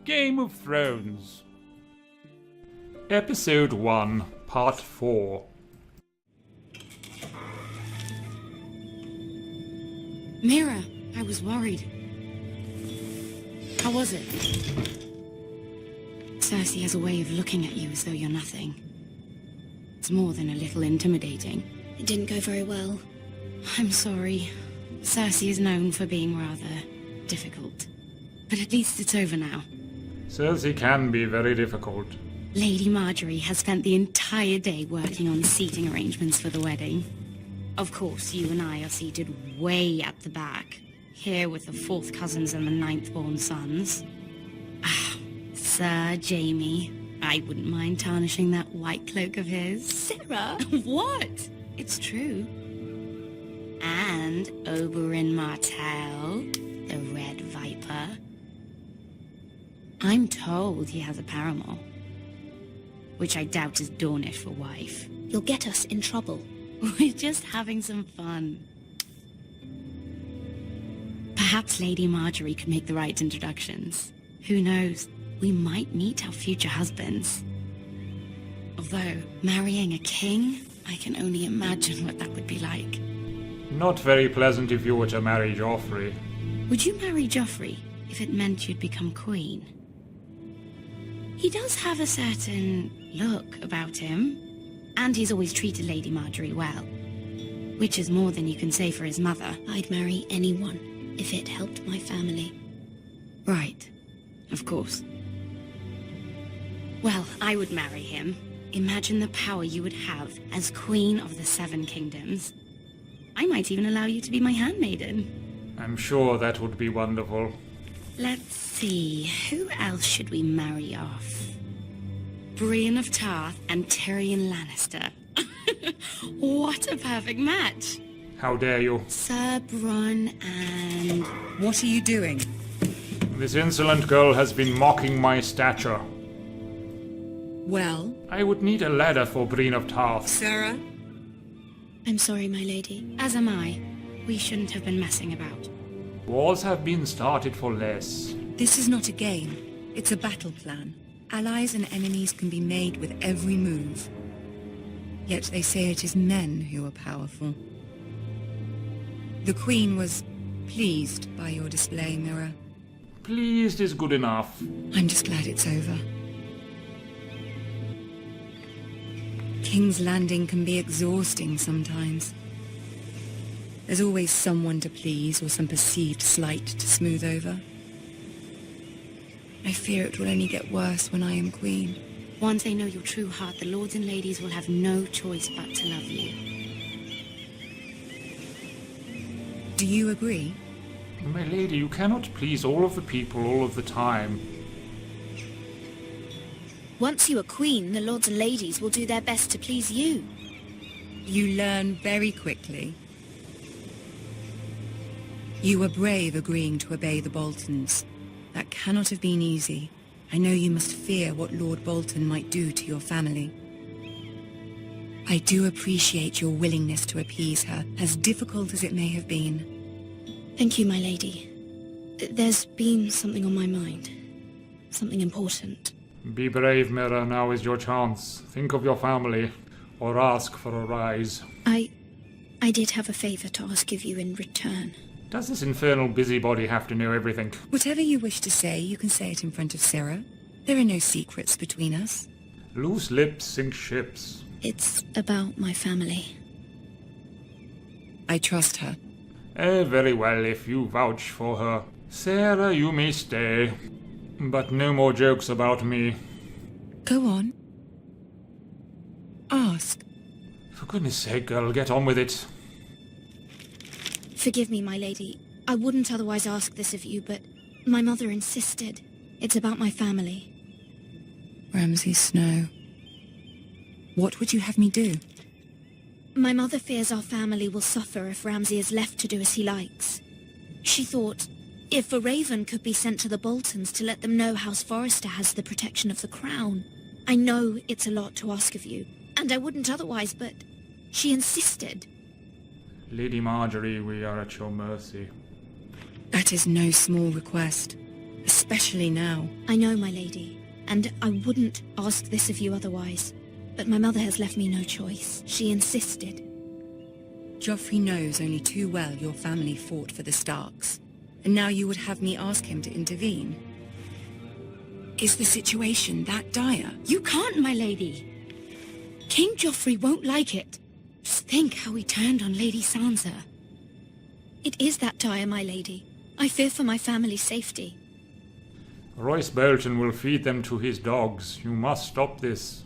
Game of Thrones. Episode 1, Part 4. Mira, I was worried. How was it? Cersei has a way of looking at you as though you're nothing. It's more than a little intimidating. It didn't go very well. I'm sorry. Cersei is known for being rather difficult. But at least it's over now. Cersei can be very difficult. Lady Margery has spent the entire day working on seating arrangements for the wedding. Of course, you and I are seated way at the back, here with the 4th cousins and the 9th-born sons. Ah, Sir Jaime. I wouldn't mind tarnishing that white cloak of his. Sarah! What? It's true. And Oberyn Martell, the Red Viper. I'm told he has a paramour, which I doubt is Dornish for wife. You'll get us in trouble. We're just having some fun. Perhaps Lady Margery could make the right introductions. Who knows? We might meet our future husbands. Although, marrying a king, I can only imagine what that would be like. Not very pleasant if you were to marry Joffrey. Would you marry Joffrey if it meant you'd become queen? He does have a certain look about him, and he's always treated Lady Margery well, which is more than you can say for his mother. I'd marry anyone if it helped my family. Right, of course. Well, I would marry him. Imagine the power you would have as Queen of the 7 Kingdoms. I might even allow you to be my handmaiden. I'm sure that would be wonderful. Let's see, who else should we marry off? Brienne of Tarth and Tyrion Lannister. What a perfect match! How dare you? Sir Bronn and... What are you doing? This insolent girl has been mocking my stature. Well, I would need a ladder for Brienne of Tarth. Sarah? I'm sorry, my lady. As am I. We shouldn't have been messing about. Wars have been started for less. This is not a game. It's a battle plan. Allies and enemies can be made with every move. Yet they say it is men who are powerful. The Queen was pleased by your display, Mira. Pleased is good enough. I'm just glad it's over. King's Landing can be exhausting sometimes. There's always someone to please or some perceived slight to smooth over. I fear it will only get worse when I am queen. Once they know your true heart, the lords and ladies will have no choice but to love you. Do you agree? My lady, you cannot please all of the people all of the time. Once you are queen, the lords and ladies will do their best to please you. You learn very quickly. You were brave agreeing to obey the Boltons. That cannot have been easy. I know you must fear what Lord Bolton might do to your family. I do appreciate your willingness to appease her, as difficult as it may have been. Thank you, my lady. There's been something on my mind. Something important. Be brave, Mira. Now is your chance. Think of your family, or ask for a rise. I did have a favor to ask of you in return. Does this infernal busybody have to know everything? Whatever you wish to say, you can say it in front of Sarah. There are no secrets between us. Loose lips sink ships. It's about my family. I trust her. Very well, if you vouch for her. Sarah, you may stay. But no more jokes about me. Go on. Ask. For goodness sake, girl, get on with it. Forgive me, my lady. I wouldn't otherwise ask this of you, but my mother insisted. It's about my family. Ramsay Snow. What would you have me do? My mother fears our family will suffer if Ramsay is left to do as he likes. She thought, if a raven could be sent to the Boltons to let them know House Forrester has the protection of the crown. I know it's a lot to ask of you, and I wouldn't otherwise, but she insisted. Lady Margery, we are at your mercy. That is no small request. A especially now. I know, my lady, and I wouldn't ask this of you otherwise. But my mother has left me no choice. She insisted. Joffrey knows only too well your family fought for the Starks, and now you would have me ask him to intervene. Is the situation that dire? You can't, my lady. King Joffrey won't like it. Just think how he turned on Lady Sansa. It is that dire, my lady. I fear for my family's safety. Royce Bolton will feed them to his dogs. You must stop this.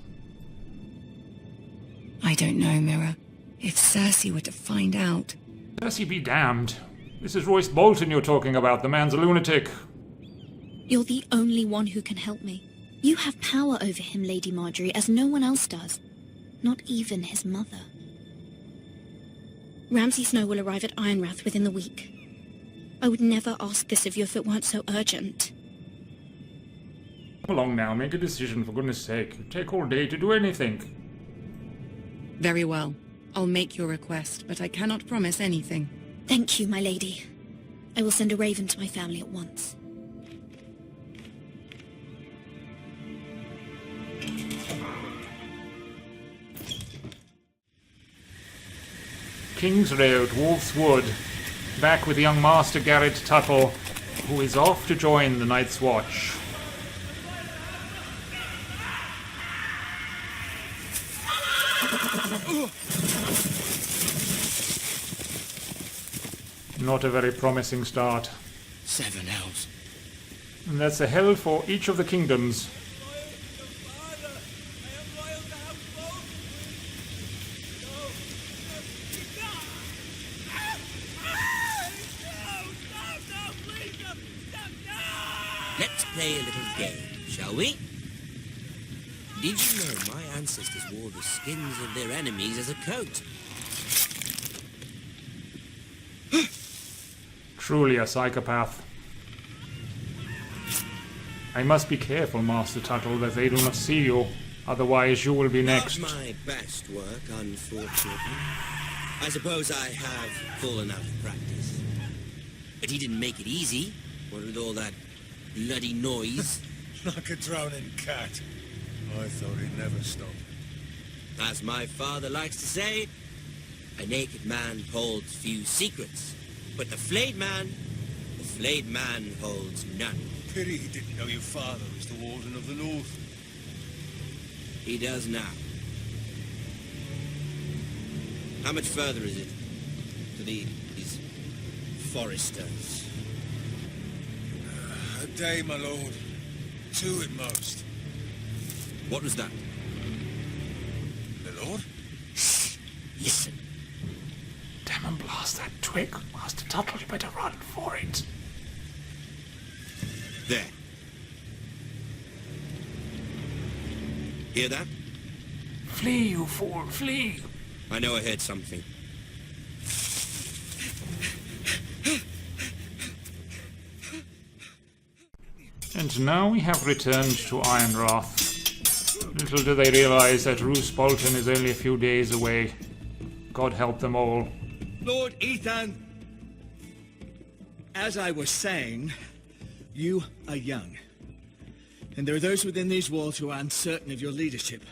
I don't know, Mira. If Cersei were to find out... Cersei be damned. This is Royce Bolton you're talking about. The man's a lunatic. You're the only one who can help me. You have power over him, Lady Margery, as no one else does. Not even his mother. Ramsay Snow will arrive at Ironrath within the week. I would never ask this of you if it weren't so urgent. Come along now, make a decision, for goodness sake. You take all day to do anything. Very well. I'll make your request, but I cannot promise anything. Thank you, my lady. I will send a raven to my family at once. King's Road, Wolf's Wood. Back with young Master Garrett Tuttle, who is off to join the Night's Watch. Not a very promising start. 7 elves. And that's a hell for each of the kingdoms. Let's play a little game, shall we? Did you know my ancestors wore the skins of their enemies as a coat? Truly a psychopath. I must be careful, Master Tuttle, that they do not see you. Otherwise you will be next. Not my best work, unfortunately. I suppose I have fallen out of practice. But he didn't make it easy, what with all that bloody noise. Like a drowning cat. I thought he'd never stop. As my father likes to say, a naked man holds few secrets. But the flayed man holds none. Pity he didn't know your father was the Warden of the North. He does now. How much further is it to these foresters? A day, my lord. 2 at most. What was that? My lord? Listen. Damn and blast that twig. Master Tuttle, you better run for it. There. Hear that? Flee, you fool, flee! I know I heard something. And now we have returned to Ironrath. Little do they realize that Roose Bolton is only a few days away. God help them all. Lord Ethan, as I was saying, you are young. And there are those within these walls who are uncertain of your leadership.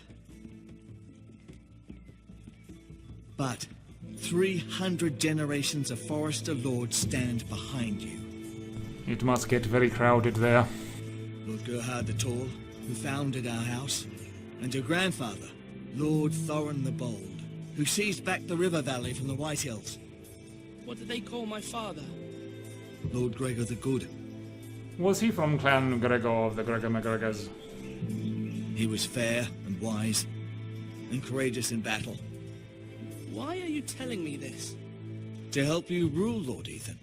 But 300 generations of Forester Lords stand behind you. It must get very crowded there. Lord Gerhard the Tall, who founded our house, and your grandfather, Lord Thorin the Bold, who seized back the river valley from the White Hills. What did they call my father? Lord Gregor the Good. Was he from Clan Gregor of the Gregor MacGregors? He was fair and wise, and courageous in battle. Why are you telling me this? To help you rule, Lord Ethan.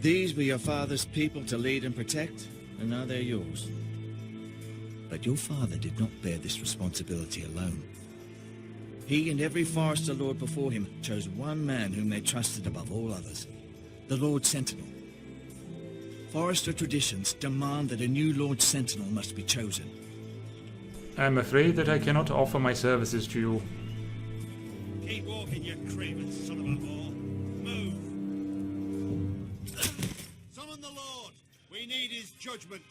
These were your father's people to lead and protect, and now they're yours. But your father did not bear this responsibility alone. He and every Forester Lord before him chose one man whom they trusted above all others, the Lord Sentinel. Forester traditions demand that a new Lord Sentinel must be chosen. I'm afraid that I cannot offer my services to you. Keep walking, you craven son of a whore. Move! Summon the Lord! We need his judgment.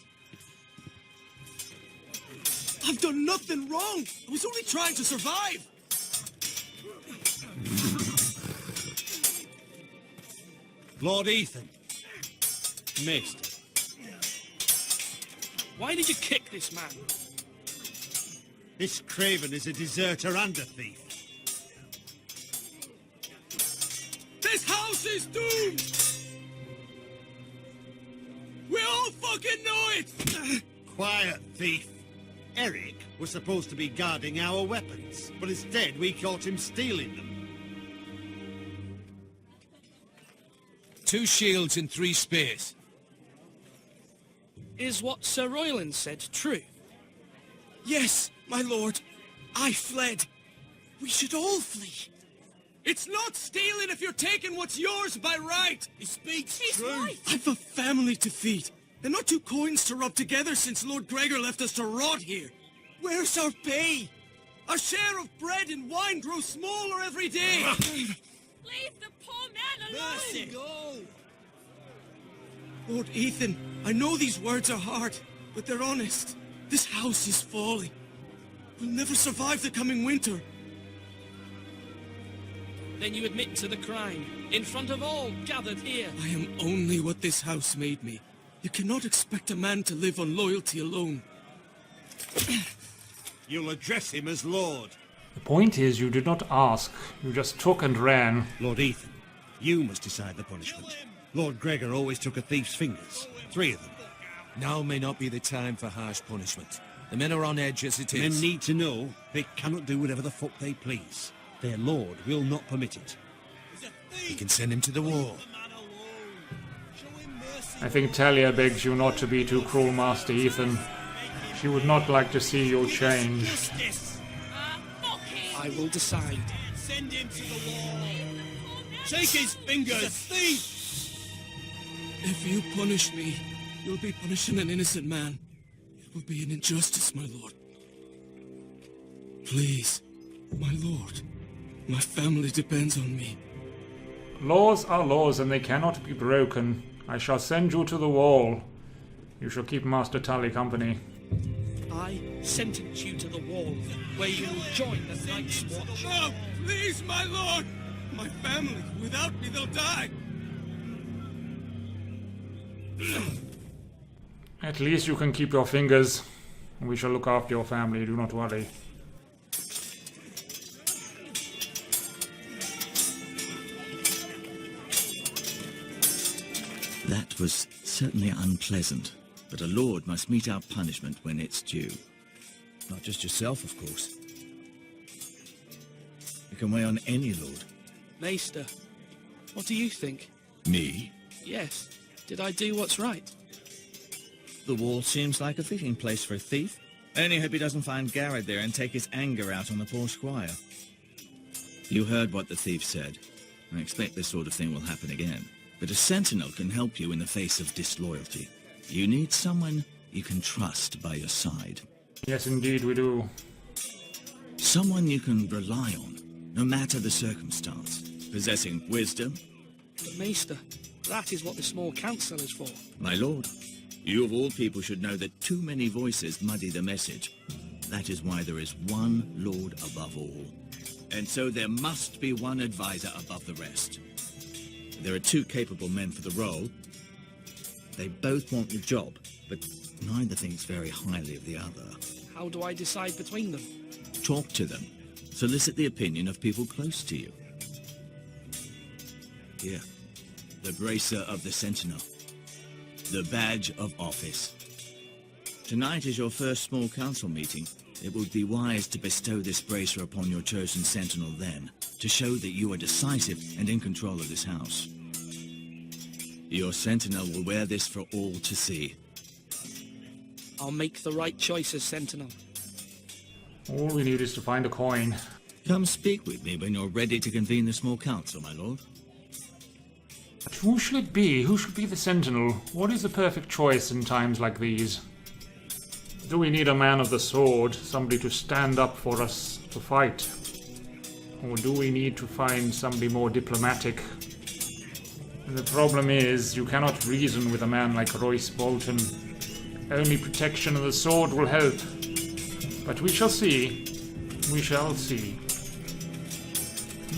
I've done nothing wrong. I was only trying to survive. Lord Ethan. Missed. Why did you kick this man? This Craven is a deserter and a thief. This house is doomed! We all fucking know it! Quiet, thief. Eric was supposed to be guarding our weapons, but instead we caught him stealing them. 2 shields and 3 spears. Is what Sir Royland said true? Yes, my lord. I fled. We should all flee. It's not stealing if you're taking what's yours by right! He speaks He's true. right. I've a family to feed, and not 2 coins to rub together since Lord Gregor left us to rot here. Where's our pay? Our share of bread and wine grows smaller every day! Leave the poor man alone! Mercy. Lord Ethan, I know these words are hard, but they're honest. This house is falling. We'll never survive the coming winter. Then you admit to the crime, in front of all gathered here. I am only what this house made me. You cannot expect a man to live on loyalty alone. You'll address him as Lord. The point is, you did not ask. You just took and ran. Lord Ethan, you must decide the punishment. Lord Gregor always took a thief's fingers. 3 of them. Now may not be the time for harsh punishment. The men are on edge as it is. Men need to know they cannot do whatever the fuck they please. Their lord will not permit it. We can send him to the wall. I think Talia begs you not to be too cruel, Master Ethan. She would not like to see you change. I will decide. Send him to the wall. Take his fingers. He's a thief. If you punish me, you'll be punishing an innocent man. It will be an injustice, my lord. Please, my lord. My family depends on me. Laws are laws and they cannot be broken. I shall send you to the wall. You shall keep Master Tully company. I sentence you to the wall, where you will join the Night's Watch. No, please, my lord! My family, without me, they'll die! At least you can keep your fingers. We shall look after your family, do not worry. That was certainly unpleasant, but a lord must mete out punishment when it's due. Not just yourself, of course. You can weigh on any lord. Maester, what do you think? Me? Yes. Did I do what's right? The wall seems like a fitting place for a thief. I only hope he doesn't find Garrett there and take his anger out on the poor squire. You heard what the thief said. I expect this sort of thing will happen again. But a sentinel can help you in the face of disloyalty. You need someone you can trust by your side. Yes, indeed we do. Someone you can rely on, no matter the circumstance. Possessing wisdom. But Maester, that is what the small council is for. My lord, you of all people should know that too many voices muddy the message. That is why there is one lord above all. And so there must be one advisor above the rest. There are 2 capable men for the role. They both want the job, but neither thinks very highly of the other. How do I decide between them? Talk to them. Solicit the opinion of people close to you. Here, the bracer of the sentinel. The badge of office. Tonight is your first small council meeting. It would be wise to bestow this bracer upon your chosen sentinel then, to show that you are decisive and in control of this house. Your sentinel will wear this for all to see. I'll make the right choice as sentinel. All we need is to find a coin. Come speak with me when you're ready to convene the small council, my lord. But who shall it be? Who should be the sentinel? What is the perfect choice in times like these? Do we need a man of the sword, somebody to stand up for us to fight? Or do we need to find somebody more diplomatic? The problem is, you cannot reason with a man like Royce Bolton. Only protection of the sword will help. But we shall see. We shall see.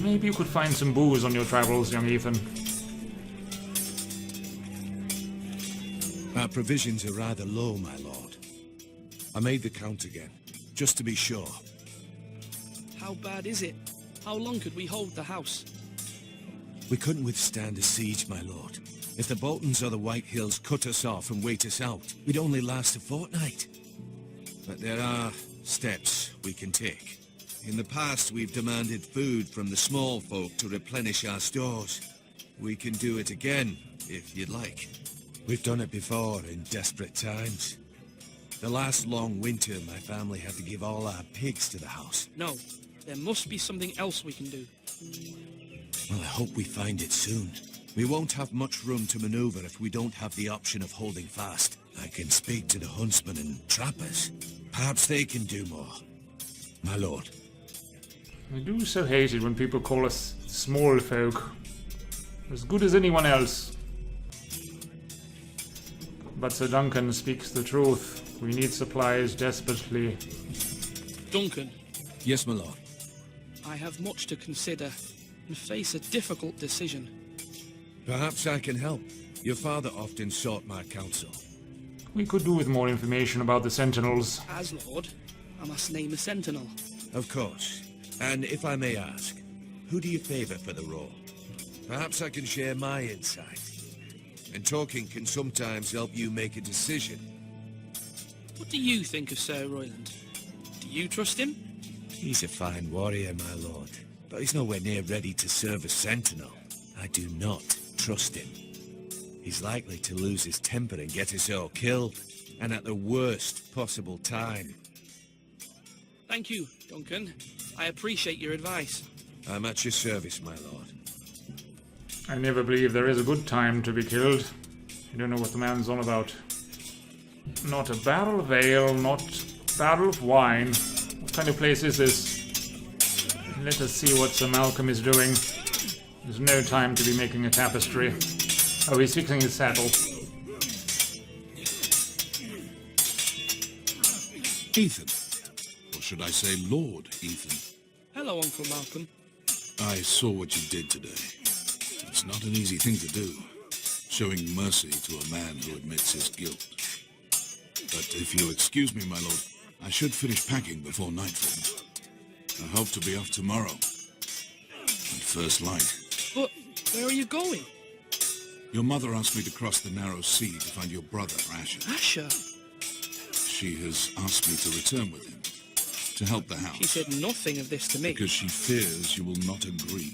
Maybe you could find some booze on your travels, young Ethan. Our provisions are rather low, my lord. I made the count again, just to be sure. How bad is it? How long could we hold the house? We couldn't withstand a siege, my lord. If the Boltons or the White Hills cut us off and wait us out, we'd only last a fortnight. But there are steps we can take. In the past, we've demanded food from the small folk to replenish our stores. We can do it again, if you'd like. We've done it before in desperate times. The last long winter, my family had to give all our pigs to the house. No, there must be something else we can do. Well, I hope we find it soon. We won't have much room to maneuver if we don't have the option of holding fast. I can speak to the huntsmen and trappers. Perhaps they can do more. My lord. I do so hate it when people call us small folk. As good as anyone else. But Sir Duncan speaks the truth. We need supplies desperately. Duncan. Yes, my lord. I have much to consider and face a difficult decision. Perhaps I can help. Your father often sought my counsel. We could do with more information about the Sentinels. As Lord, I must name a sentinel. Of course. And if I may ask, who do you favor for the role? Perhaps I can share my insight. And talking can sometimes help you make a decision. What do you think of Sir Royland? Do you trust him? He's a fine warrior, my lord. But he's nowhere near ready to serve as sentinel. I do not trust him. He's likely to lose his temper and get us all killed. And at the worst possible time. Thank you, Duncan. I appreciate your advice. I'm at your service, my lord. I never believe there is a good time to be killed. You don't know what the man's on about. Not a barrel of ale, not a barrel of wine. What kind of place is this? Let us see what Sir Malcolm is doing. There's no time to be making a tapestry. Oh, he's fixing his saddle. Ethan. Or should I say Lord Ethan? Hello, Uncle Malcolm. I saw what you did today. It's not an easy thing to do, showing mercy to a man who admits his guilt. But if you'll excuse me, my lord, I should finish packing before nightfall. I hope to be off tomorrow. At first light. But where are you going? Your mother asked me to cross the narrow sea to find your brother, Asher. Asher? She has asked me to return with him, to help the house. She said nothing of this to me. Because she fears you will not agree.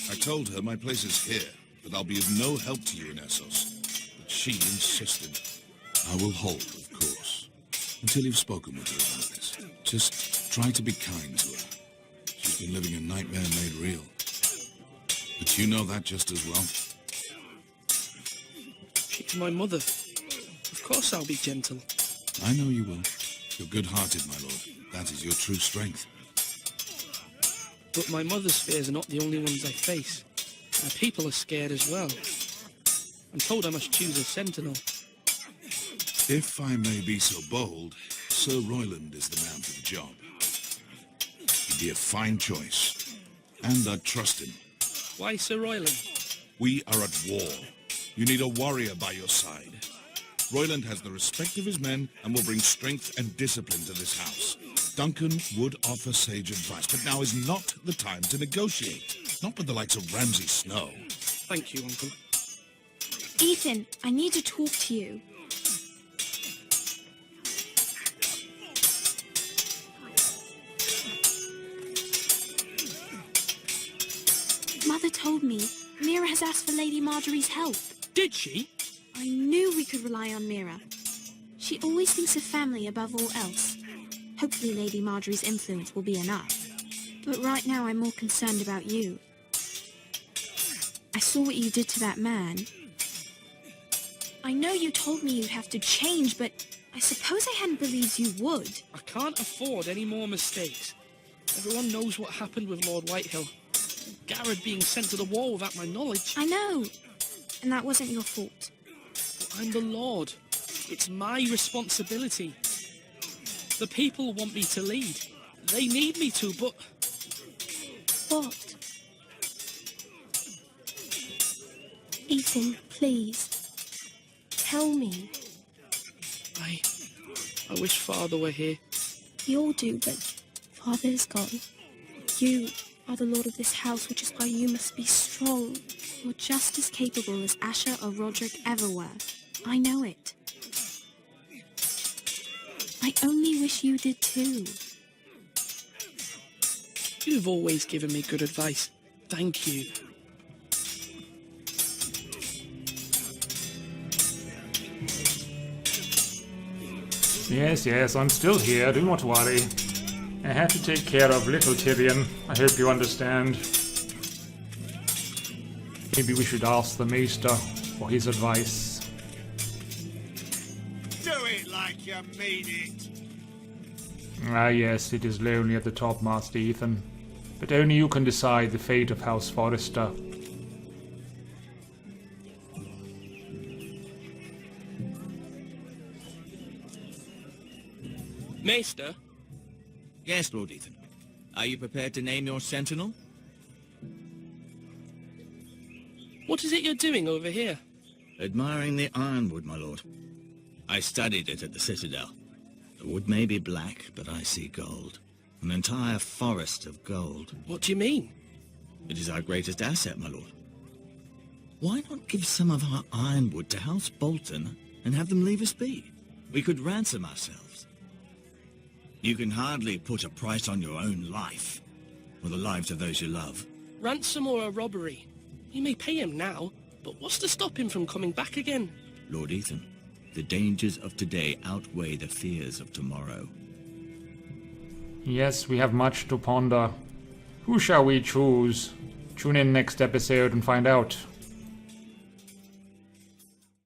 I told her my place is here, that I'll be of no help to you in Essos. But she insisted. I will hold, of course, until you've spoken with her about this. Just try to be kind to her. She's been living a nightmare made real. But you know that just as well. She's my mother. Of course I'll be gentle. I know you will. You're good-hearted, my lord. That is your true strength. But my mother's fears are not the only ones I face. My people are scared as well. I'm told I must choose a sentinel. If I may be so bold, Sir Royland is the man for the job. He'd be a fine choice, and I'd trust him. Why Sir Royland? We are at war. You need a warrior by your side. Royland has the respect of his men and will bring strength and discipline to this house. Duncan would offer sage advice, but now is not the time to negotiate. Not with the likes of Ramsay Snow. Thank you, Uncle. Ethan, I need to talk to you. Mother told me Mira has asked for Lady Margery's help. Did she? I knew we could rely on Mira. She always thinks of family above all else. Hopefully Lady Margery's influence will be enough. But right now I'm more concerned about you. I saw what you did to that man. I know you told me you'd have to change, but I suppose I hadn't believed you would. I can't afford any more mistakes. Everyone knows what happened with Lord Whitehill. Garrett being sent to the wall without my knowledge. I know. and that wasn't your fault. But I'm the Lord. It's my responsibility. The people want me to lead. They need me to, but... What? Ethan, please. Tell me. I wish Father were here. We all do, but Father is gone. You are the lord of this house, which is why you must be strong. You're just as capable as Asher or Roderick ever were. I know it. I only wish you did too. You've always given me good advice. Thank you. Yes, I'm still here, do not worry. I had to take care of little Tyrion. I hope you understand. Maybe we should ask the Maester for his advice. Do it like you mean it. Ah yes, it is lonely at the top, Master Ethan. But only you can decide the fate of House Forrester. Maester? Yes, Lord Ethan. Are you prepared to name your sentinel? What is it you're doing over here? Admiring the ironwood, my lord. I studied it at the Citadel. The wood may be black, but I see gold. An entire forest of gold. What do you mean? It is our greatest asset, my lord. Why not give some of our ironwood to House Bolton and have them leave us be? We could ransom ourselves. You can hardly put a price on your own life, or the lives of those you love. Ransom or a robbery? You may pay him now, but what's to stop him from coming back again? Lord Ethan, the dangers of today outweigh the fears of tomorrow. Yes, we have much to ponder. Who shall we choose? Tune in next episode and find out.